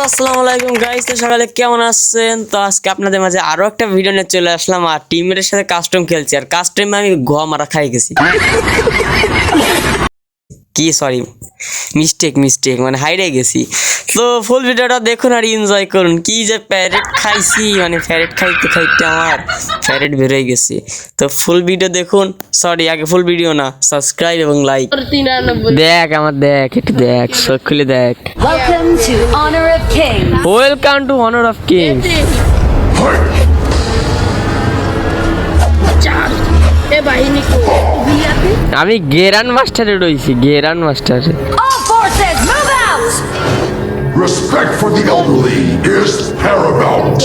আসসালামু আলাইকুম গাইস, তো সকালে কেমন আছেন? তো আজকে আপনাদের মাঝে আরো একটা ভিডিও নিয়ে চলে আসলাম আর টিমের সাথে কাস্টম খেলছি আর কাস্টমে আমি মারা খাই গেছি। কি সরি মিস্টেক মানে হাইরে গেছি। তো ফুল ভিডিওটা দেখুন আর এনজয় করুন। কি যে প্যারেট খাইছি, মানে প্যারেট খাইতে খাইতে আমার প্যারেট বেরোয় গেছি। তো ফুল ভিডিও দেখুন, সরি আগে ফুল ভিডিও না, সাবস্ক্রাইব এবং লাইক। দেখ আমার দেখ, একটু দেখ, চোখ খুলে দেখ। Welcome to Honor of Kings. Welcome to Honor of Kings. আমি গেরান মাস্টারে রয়েছি, গেরান মাস্টারে। All forces, move out! Respect for the elderly is paramount.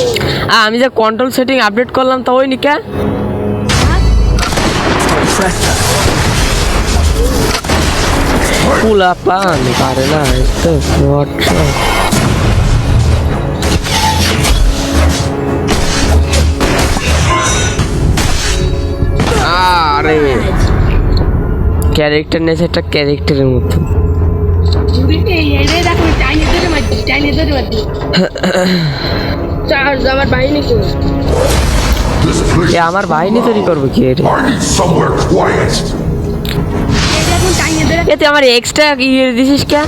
আমি যে কন্ট্রোল সেটিং আপডেট করলাম তা ওই নিকা পুলা পান পারে না তো আরে ক্যারেক্টার নেছে একটা ক্যারেক্টারের মতো। This place এ আমার বাহিনী তৈরি করবো কি রে? I need somewhere quiet. এতে আমার এক্সট্রা ইয়ে দিছিস কে?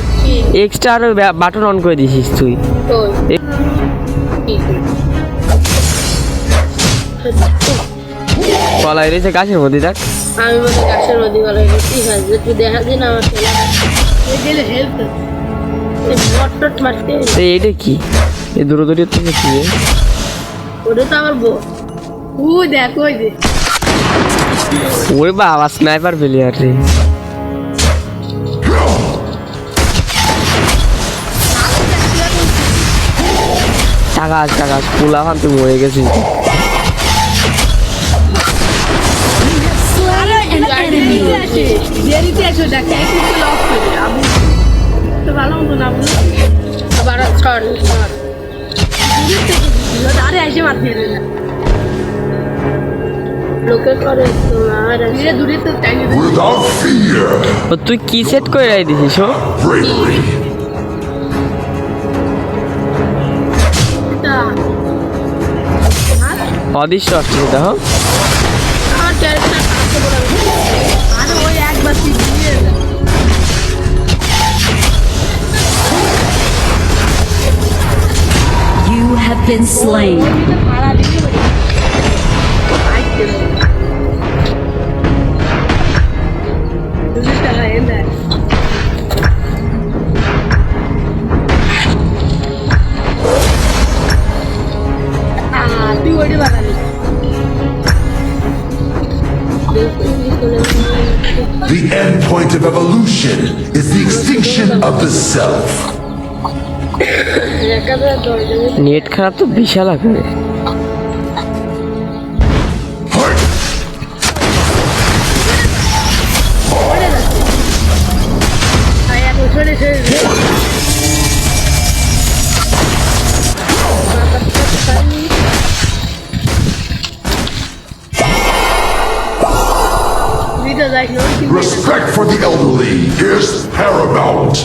এক্সট্রা আরো বাটন অন করে দিছিস তুই। কলাই রয়েছে গাছের মধ্যে, দেখ। আমি বলি গাছের মধ্যে গলা ঠিক আছে, তুই দেখা দিন আমার গেলে হেল্প বট মারতে। এইটা কি? এই দূরদূরি থেকে কি? ওটা তো আমার বউ। ও দেখো ওই যে ওরে বাবা, স্নাইপার প্লেয়ার রে। টাকা পোলা ভান তুই মরে গেছিস। দেরিতে আসো দেখে একটু লক করে আমি তো ভালো মতো না বলি আবার ছড় আরে এসে মারতে না লোকে করে তোমার ধীরে দূরে তো টাইম Without fear, ও তুই কি সেট করে রাই দিছিস? ও bravery. অদৃশ্য আসছে দেখো। আমার ক্যারেক্টার কাছে বলে আরে ওই একবার দিয়ে You have been slain. ভাড়া দিতে পারি আইতে দুটো টাকা এনে তুই ওইটা বানালি The end point of evolution is the extinction of the self. Net খারাপ তো বিশাল আকারে। Fight! Respect for the elderly is paramount.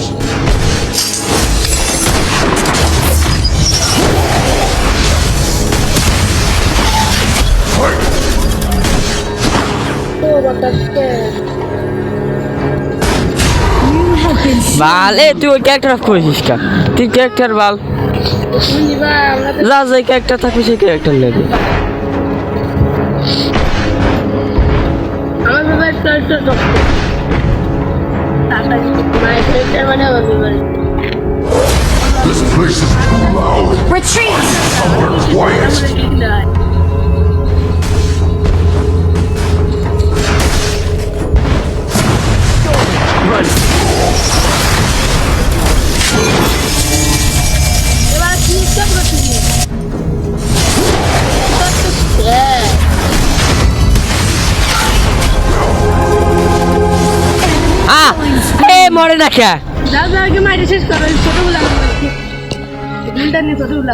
Fight! You have been বাল, এ তুই ওই ক্যারেক্টার অফ করেছিস কা? তুই ক্যারেক্টার বাল, যা যে ক্যারেক্টার থাকবে সেই ক্যারেক্টার নেবে। আমার ফেভারিট মাই ফেভারিট মানে আমার favourite This place is too loud. retreat. Somewhere quiet. এবার কি ইচ্ছা করছিস এ মরে না কে? যাও যাও আগে মাইরে শেষ করো ছোটগুলো দুলটা নিয়ে ছোটগুলো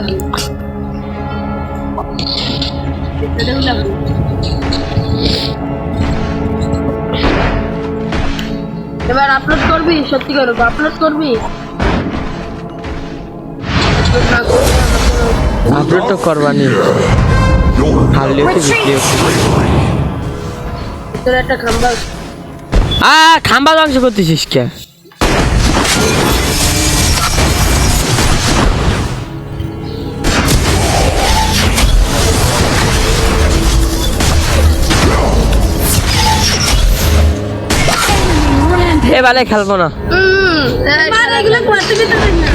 এবার আপলোড করবি, সত্যি করে আপলোড করবি। আপলোড না করলে আমাকে আপলোড তো করবানি, হারলেও তো বিক্রি হচ্ছে। তোর একটা খাম্বা খাম্বা ধ্বংস করতেছিস কে? এ বালে খেলবো না। এগুলো মারতে দিতে পারি না।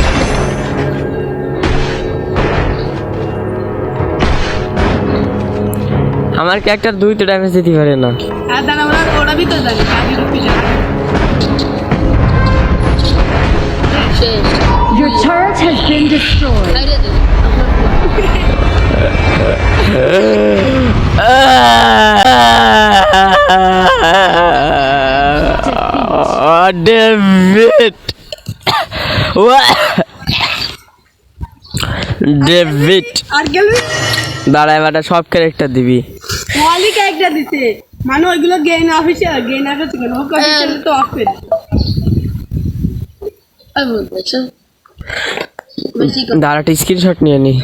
আমার ক্যারেক্টার 2 তো ড্যামেজ দিতে পারে না। আর দাঁড়া ওরা ভিতরে জানি আগে রুপি যা শেষ Your turret has been destroyed. আইরে দে ডেভিড ডেভিড আর গেলবি দাঁড়া, এবার সব ক্যারেক্টার দিবি। মালিক একটা দিতে মানে ওইগুলো গেইন অফিসিয়াল গেইন আছে কেন হোক অফিসিয়াল তো অফ করে আমি বলতেছি বেশি দাঁড়াটা স্ক্রিনশট নিয়ে নি।